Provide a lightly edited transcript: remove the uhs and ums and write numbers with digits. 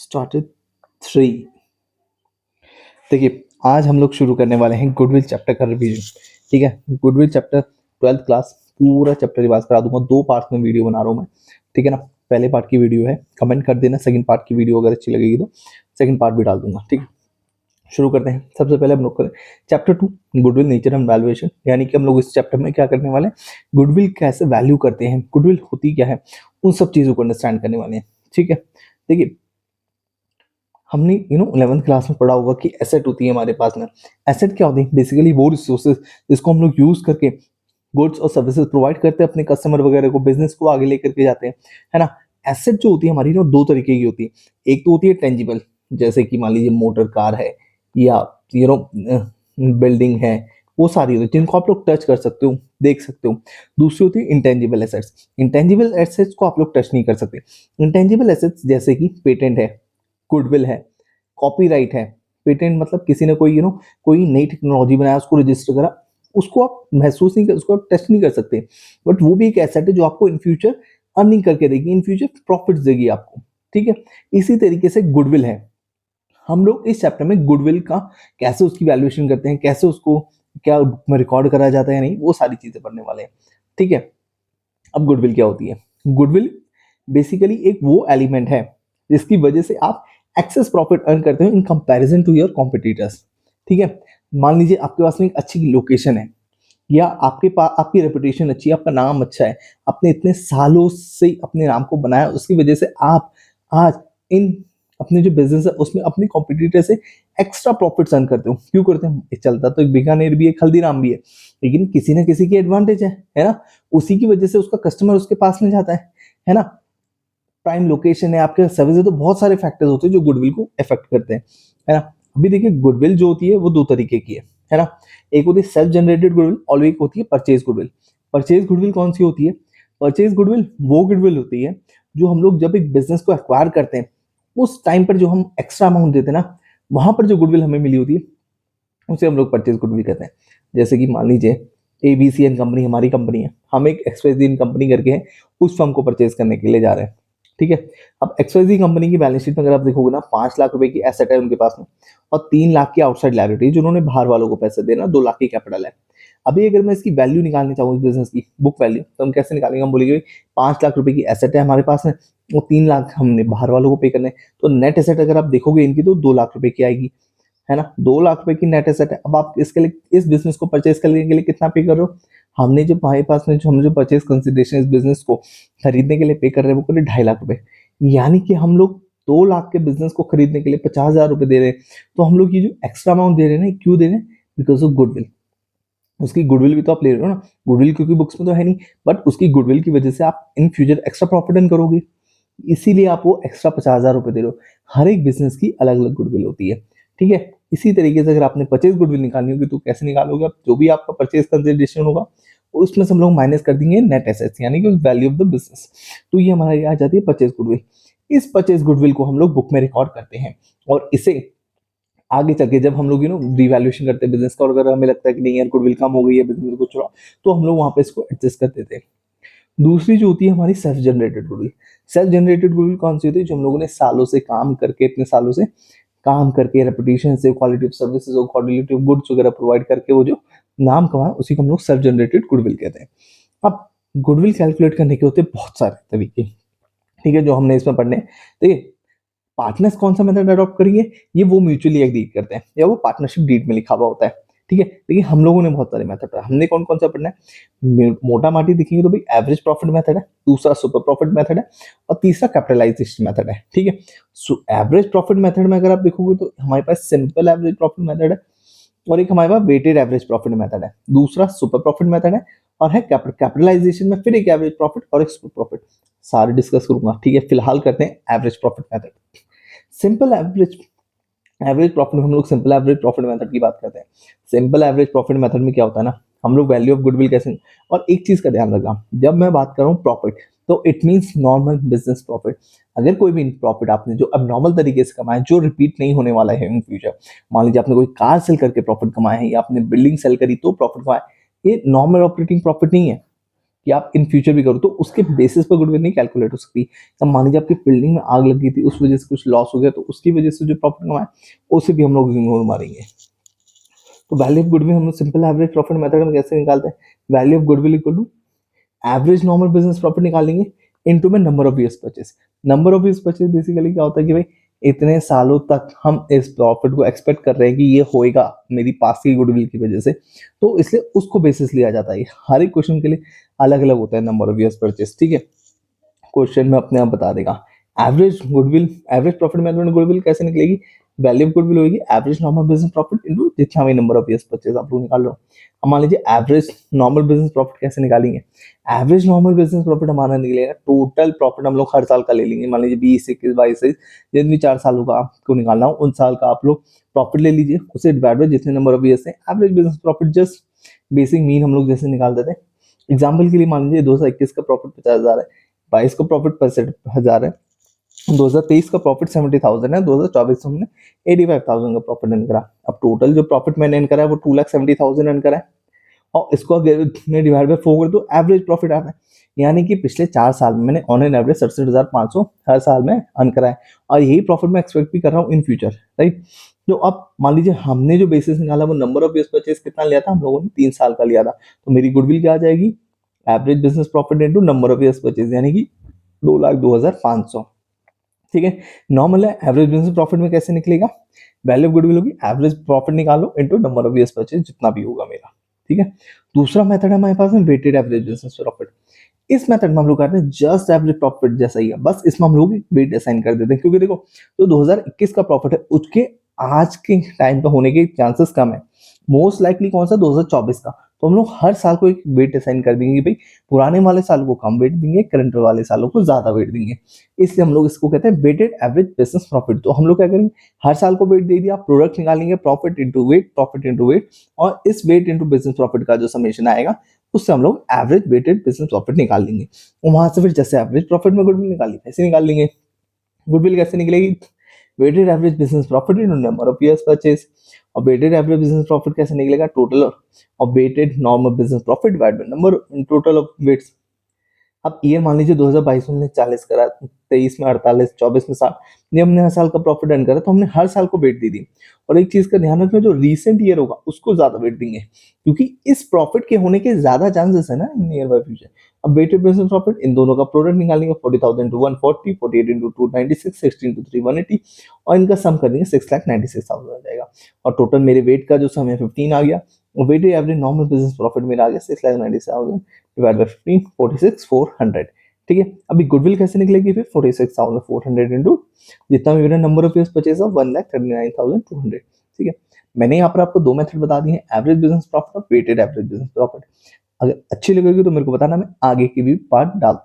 Started 3। देखिए, आज हम लोग शुरू करने वाले हैं गुडविल चैप्टर का रिवीजन। ठीक है, गुडविल चैप्टर 12th क्लास पूरा चैप्टर रिवाइज करा दूंगा। 2 पार्ट में वीडियो बना रहा हूँ मैं, ठीक है ना। पहले पार्ट की वीडियो है, कमेंट कर देना। सेकंड पार्ट की वीडियो अगर अच्छी लगेगी तो सेकंड पार्ट भी डाल दूंगा। ठीक है, शुरू करते हैं। सबसे पहले हम लोग करें chapter 2 goodwill nature and valuation. यानी कि हम लोग इस चैप्टर में क्या करने वाले हैं, गुडविल कैसे वैल्यू करते हैं, गुडविल होती क्या है, उन सब चीज़ों को अंडरस्टैंड करने वाले हैं। ठीक है, देखिए हमने 11th क्लास में पढ़ा होगा कि एसेट होती है हमारे पास में। एसेट क्या होती है, बेसिकली वो रिसोर्सेज जिसको हम लोग यूज करके गुड्स और सर्विसेज प्रोवाइड करते हैं अपने कस्टमर वगैरह को, बिजनेस को आगे लेकर के जाते हैं, है ना। एसेट जो होती है हमारी ना 2 तरीके की होती है। एक तो होती है टेंजिबल, जैसे कि मान लीजिए मोटर कार है या बिल्डिंग है, वो सारी होती है जिनको आप लोग टच कर सकते हो, देख सकते हो। दूसरी होती है इंटेंजिबल एसेट्स। इंटेंजिबल एसेट्स को आप लोग टच नहीं कर सकते। इंटेंजिबल एसेट्स जैसे कि पेटेंट है, गुडविल है, कॉपीराइट है। पेटेंट मतलब किसी ने कोई कोई नई टेक्नोलॉजी बनाया, उसको रजिस्टर करा, उसको आप महसूस नहीं कर, उसको आप टेस्ट नहीं कर सकते, बट वो भी एक एसेट है जो आपको इन फ्यूचर अर्निंग करके देगी, इन फ्यूचर प्रॉफिट्स देगी आपको। ठीक है, इसी तरीके से गुडविल है। हम लोग इस चैप्टर में गुडविल का कैसे उसकी वैल्यूएशन करते हैं, कैसे उसको क्या बुक में रिकॉर्ड करा जाता है नहीं, वो सारी चीजें पढ़ने वाले हैं। ठीक है, अब गुडविल क्या होती है। गुडविल बेसिकली एक वो एलिमेंट है जिसकी वजह से आप एक्सेस प्रॉफिट अर्न करते हो in comparison to your competitors. ठीक है, मान लीजिए आपके पास में एक अच्छी लोकेशन है, या आपके पास आपकी रेपुटेशन अच्छी है, आपका नाम अच्छा है, आपने इतने सालों से अपने नाम को बनाया, उसकी वजह से आप आज इन अपने जो बिजनेस है उसमें अपने कॉम्पिटिटर से एक्स्ट्रा प्रॉफिट्स अर्न करते हो। क्यों करते हो, ये चलता तो एक बीकानेर भी है, एक हल्दीराम भी है, लेकिन किसी ना किसी की एडवांटेज है ना। उसी की वजह से उसका कस्टमर उसके पास में जाता है ना। प्राइम लोकेशन है, आपके सर्विस है, तो बहुत सारे फैक्टर्स होते हैं जो गुडविल को इफेक्ट करते हैं, है ना। अभी देखिए गुडविल जो होती है वो 2 तरीके की है ना। एक होती है सेल्फ जनरेटेड गुडविल और एक होती है परचेज गुडविल। परचेज गुडविल कौन सी होती है, परचेज गुडविल वो गुडविल होती है जो हम लोग जब एक बिजनेस को एक्वायर करते हैं उस टाइम पर जो हम एक्स्ट्रा अमाउंट देते हैं ना, वहां पर जो गुडविल हमें मिली होती है उसे हम लोग परचेज गुडविल कहते हैं। जैसे कि मान लीजिए एबीसीएन कंपनी हमारी कंपनी है, हम एक एक्सवाईजेड कंपनी करके है उस फर्म को परचेज करने के लिए जा रहे हैं। ठीक है, अब एक्सवाईजेड कंपनी की बैलेंस शीट में अगर आप देखोगे ना, 5 लाख रुपए की एसेट है उनके पास में और 3 लाख की आउटसाइड लायबिलिटी जो उन्होंने बाहर वालों को पैसे देना, 2 लाख की कैपिटल है। अभी अगर मैं इसकी वैल्यू निकालनी चाहूँ इस बिजनेस की बुक वैल्यू, तो हम कैसे निकालेंगे, हम बोलेंगे 5 लाख रुपए की एसेट है हमारे पास में, वो 3 लाख हमने बाहर वालों को पे करने, तो नेट एसेट अगर आप देखोगे इनकी तो 2 लाख रुपए की आएगी, है ना। 2 लाख रुपए की नेट एसेट है। अब आप इसके लिए इस बिजनेस को परचेज करने के लिए कितना पे कर रहे हो, हमने जो हमारे पास में जो हम जो परचेज कंसिडरेशन इस बिजनेस को खरीदने के लिए पे कर रहे हैं वो करीब 2.5 लाख रुपए। यानी कि हम लोग 2 लाख के बिजनेस को खरीदने के लिए 50,000 रुपए दे रहे हैं। तो हम लोग ये जो एक्स्ट्रा अमाउंट दे रहे हैं ना, क्यों दे रहे हैं, बिकॉज ऑफ गुडविल। उसकी गुडविल भी तो आप ले रहे हो ना, गुडविल क्योंकि बुक्स में तो है नहीं, बट उसकी गुडविल की वजह से आप in future extra profit earn करोगे, इसीलिए आप वो एक्स्ट्रा 50,000 रुपए दे रहे हो। हर एक बिजनेस की अलग अलग गुडविल होती है। ठीक है, इसी तरीके से अगर आपने परचेज गुडविल निकालनी होगी तो कैसे निकालोगे आप, जो भी आपका परचेज कंसिडरेशन होगा उसमें से हम लोग माइनस कर देंगे नेट एसेट्स, यानी कि वैल्यू ऑफ द बिजनेस। तो ये हमारी आ जाती है परचेज गुडविल। इस परचेज गुडविल को हम लोग बुक में रिकॉर्ड करते हैं और इसे आगे चल के जब हम लोग रिवैल्यूएशन करते हैं बिजनेस का, और अगर हमें लगता है कि नहीं यार गुडविल कम हो गई है, बिजनेस को चुरा, तो हम लोग वहां पे इसको एडजस्ट कर देते हैं। दूसरी जो होती है हमारी self generated goodwill. Self generated goodwill कौन सी होती है, जो हम लोगों ने सालों से काम करके, इतने सालों से काम करके, रेपुटेशन से, क्वालिटी ऑफ सर्विसेज और क्वालिटी ऑफ गुड्स वगैरह प्रोवाइड करके वो जो नाम कमाए, उसी को हम लोग सेल्फ जनरेटेड गुडविल कहते हैं। अब गुडविल कैलकुलेट करने के होते हैं बहुत सारे तरीके, ठीक है, जो हमने इसमें पढ़ने। देखिए पार्टनर्स कौन सा मेथड अडॉप्ट करेंगे, ये वो म्यूचुअली एग्री करते हैं या वो पार्टनरशिप डीड में लिखा हुआ होता है। ठीक है, लेकिन हम लोगों ने बहुत सारे मेथड पढ़ा। हमने कौन कौन सा पढ़ना है, मोटा माटी देखेंगे तो भाई एवरेज प्रॉफिट मेथड है, दूसरा सुपर प्रॉफिट मेथड है और तीसरा कैपिटलाइजेशन मेथड है। ठीक है, सो एवरेज प्रॉफिट मेथड में अगर आप देखोगे तो हमारे पास सिंपल एवरेज प्रॉफिट मेथड है और एक हमारे पास वेटेड एवरेज प्रॉफिट मेथड है, दूसरा सुपर प्रॉफिट मेथड है और है कैपिटलाइजेशन में फिर एक एवरेज प्रॉफिट और एक सुपर प्रॉफिट। सारे डिस्कस करूंगा। ठीक है, फिलहाल करते हैं average profit method. Simple average average profit में हम लोग सिंपल एवरेज प्रॉफिट मेथड की बात करते हैं। सिंपल एवरेज प्रॉफिट मेथड में क्या होता है ना, हम लोग वैल्यू ऑफ गुडविल कैसे, और एक चीज का ध्यान रखना, जब मैं बात कर रहा हूँ प्रॉफिट तो it means normal business profit. अगर कोई भी प्रॉफिट आपने जो अब नॉर्मल तरीके से कमाया, जो रिपीट नहीं होने वाला है इन फ्यूचर, मान लीजिए आपने कोई कार सेल करके प्रॉफिट कमाया है या आपने बिल्डिंग सेल करी तो प्रॉफिट कमाया, ये नॉर्मल ऑपरेटिंग प्रॉफिट नहीं है। कि आप इन फ्यूचर भी करो, तो उसके बेसिस पर गुडविल नहीं कैलकुलेट हो सकती। अब मान लीजिए आपकी बिल्डिंग में आग लगी थी, उस वजह से कुछ लॉस हो गया, तो उसकी वजह से जो प्रॉफिट कमाए उसे भी हम लोग इग्नोर मारेंगे। तो वैल्यू ऑफ गुडविल हम लोग सिंपल एवरेज प्रॉफिट मेथड में कैसे निकालते हैं, value of goodwill equal to average normal business profit निकालेंगे इनटू में नंबर ऑफ ईयर्स परचेस। नंबर ऑफ ईयर्स परचेस बेसिकली क्या होता है कि भाई इतने सालों तक हम इस प्रॉफिट को एक्सपेक्ट कर रहे हैं कि ये होएगा मेरी पास की गुडविल की वजह से, तो इसलिए उसको बेसिस लिया जाता है। हर एक क्वेश्चन के लिए अलग अलग होता है नंबर ऑफ ईयर्स परचेस, ठीक है। क्वेश्चन में अपने आप बता देगा। Average goodwill, average profit method goodwill कैसे निकलेगी, वैल्यू ऑफ गुडविल होगी average normal business profit into जितना भी नंबर ऑफ ईयर्स परचेज आप लोग निकाल लो। अब मान लीजिए एवरेज नॉर्मल बिजनेस प्रॉफिट कैसे निकालेंगे, एवरेज नॉर्मल बिजनेस प्रॉफिट हमारा निकलेगा टोटल प्रॉफिट हम लोग हर साल का ले लेंगे। मान लीजिए 20, 21, 22, जितनी 4 सालों का आपको निकालना हो उन साल का आप लोग प्रॉफिट ले लीजिए, उसे डिवाइड बाय जितने नंबर ऑफ ईयर्स है average business profit. Just basic mean हम लोग जैसे निकाल देते हैं। एग्जाम्पल के लिए मान लीजिए 2021 का प्रॉफिट 50,000 है, 22 का प्रॉफिट 65,000 है, 2023 का प्रॉफिट 70,000 है, 2024 में हमने 85,000 का प्रॉफिट अर्न करा। अब टोटल जो प्रॉफिट मैंने अर्न करा है वो 2,70,000 अर्न करा है, और इसको अगर मैं डिवाइड बाय 4 कर दूं एवरेज प्रॉफिट आता है। यानी कि पिछले 4 साल में मैंने ऑन एन एवरेज 67,500 हर साल में अर्न करा है, और यही प्रॉफिट मैं एक्सपेक्ट भी कर रहा हूँ इन फ्यूचर, राइट। तो अब मान लीजिए हमने जो बेसिस निकाला वो नंबर ऑफ ईयर्स परचेज कितना लिया था, हम लोगों ने 3 साल का लिया था, तो मेरी गुडविल क्या आ जाएगी, average business profit into number of years purchase, यानी कि 2,02,500, ठीक है। नॉर्मल है एवरेज बिजनेस प्रॉफिट में कैसे निकलेगा, वैल्यू ऑफ गुडविल होगी एवरेज प्रॉफिट निकालो into number of years purchase जितना भी होगा मेरा, ठीक है। दूसरा मेथड है हमारे पास में वेटेड एवरेज बिजनेस प्रॉफिट। इस मेथड में हम लोग करते हैं जस्ट एवरेज प्रॉफिट जैसा ही है, बस इसमें हम लोग वेट असाइन कर देते हैं, क्योंकि देखो जो 2021 का प्रॉफिट है उसके आज के टाइम पे होने के चांसेस कम है। मोस्ट लाइकली कौन सा, 2024 का, तो हम लोग हर साल को एक वेट असाइन कर देंगे कि भाई पुराने वाले साल को कम वेट देंगे, करंट वाले सालों को ज्यादा वेट देंगे, इसलिए हम लोग इसको कहते हैं वेटेड एवरेज बिजनेस प्रॉफिट। तो हम लोग क्या करेंगे, हर साल को वेट दे दिया, प्रोडक्ट निकालेंगे, profit into weight, profit into weight, और इस वेट इंटू बिजनेस प्रॉफिट का जो समेशन आएगा उससे हम लोग एवरेज वेटेड बिजनेस प्रॉफिट निकाल लेंगे। और वहां से फिर जैसे एवरेज प्रॉफिट में गुडविल निकाली ऐसे निकाल लेंगे। गुडविल कैसे निकलेगी, weighted average business profit in number of years purchase. और वेटेड एवरेज बिजनेस प्रॉफिट कैसे निकलेगा, total of weighted normal business profit divide by number total of weights. अब ईयर मान लीजिए 2022 में हमने 40 करा, 23 में 48, 24 में 60, ये हमने हर साल का प्रॉफिट अर्न करा, तो हमने हर साल को वेट दे दी। और एक चीज का ध्यान रखना, जो रीसेंट ईयर होगा उसको ज्यादा वेट देंगे, क्योंकि इस प्रॉफिट के होने के ज्यादा चांसेस है ना इन नियर बाय फ्यूचर। अब वेटेड बिजनेस प्रॉफिट इन दोनों का प्रोडक्ट निकालेंगे, 40,000 टू 140, 48 इंटू 296, 16 टू 3 180, और इनका सम कर देंगे 6,96,000 आ जाएगा। और टोटल मेरे वेट का जो सम है 15 आ गया, और weighted average normal business profit मेरा आ गया 6,97,000 डिवाइड बाय 15, 46,400, ठीक है। अभी गुडविल कैसे निकलेगी, फिर 46,400 इंटू जितना भी मेरा number of years purchase of 1,39,200, ठीक है। मैंने यहाँ पर आपको 2 मेथड बता दिए हैं, एवरेज बिजनेस प्रॉफिट और वेटेड एवरेज बिजनेस प्रॉफिट। अगर अच्छी लगेगी तो मेरे को बताना, मैं आगे की भी पार्ट डाल